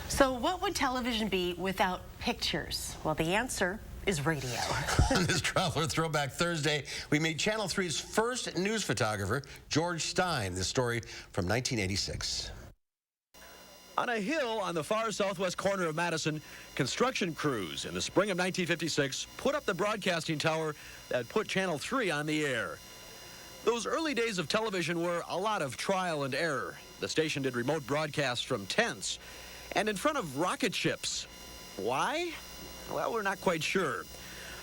So what would television be without pictures? Well, the answer is radio. On this Traveler Throwback Thursday, we meet Channel 3's first news photographer, George Stein. This story from 1986. On a hill on the far southwest corner of Madison, construction crews in the spring of 1956 put up the broadcasting tower that put Channel 3 on the air. Those early days of television were a lot of trial and error. The station did remote broadcasts from tents and in front of rocket ships. Why? Well, we're not quite sure.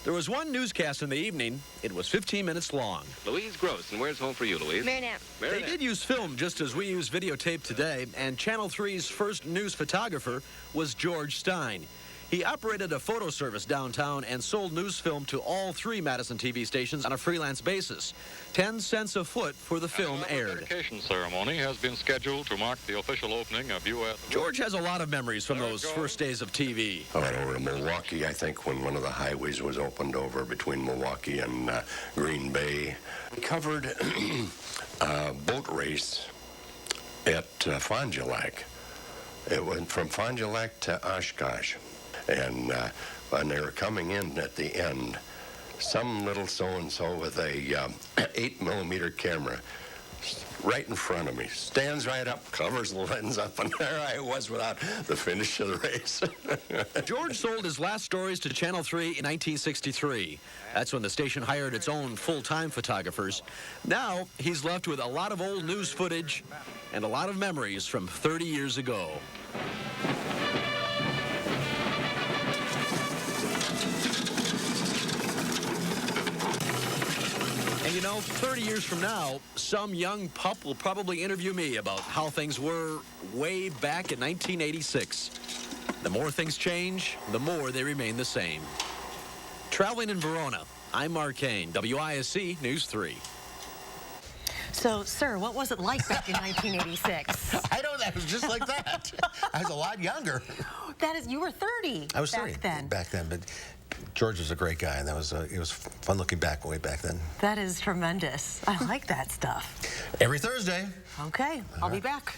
There was one newscast in the evening. It was 15 minutes long. Louise Gross, and where's home for you, Louise? Marinette. They did use film just as we use videotape today, and Channel 3's first news photographer was George Stein. He operated a photo service downtown and sold news film to all three Madison TV stations on a freelance basis. 10 cents a foot for the film aired. The dedication ceremony has been scheduled to mark the official opening of U.S. George has a lot of memories from those first days of TV. I went over to Milwaukee, I think, when one of the highways was opened over between Milwaukee and Green Bay. We covered a boat race at Fond du Lac. It went from Fond du Lac to Oshkosh. And when they were coming in at the end, some little so-and-so with a 8mm camera right in front of me stands right up, covers the lens up, and there I was without the finish of the race. George sold his last stories to Channel 3 in 1963. That's when the station hired its own full-time photographers. Now he's left with a lot of old news footage and a lot of memories from 30 years ago. And you know, 30 years from now, some young pup will probably interview me about how things were way back in 1986. The more things change, the more they remain the same. Traveling in Verona, I'm Mark Kane, WISC News 3. So, sir, what was it like back in 1986? I know that was just like that. I was a lot younger. That is, you were 30. I was 30 back then, but George was a great guy, and that was it was fun looking back way back then. That is tremendous. I like that stuff. Every Thursday. Okay, I'll be back.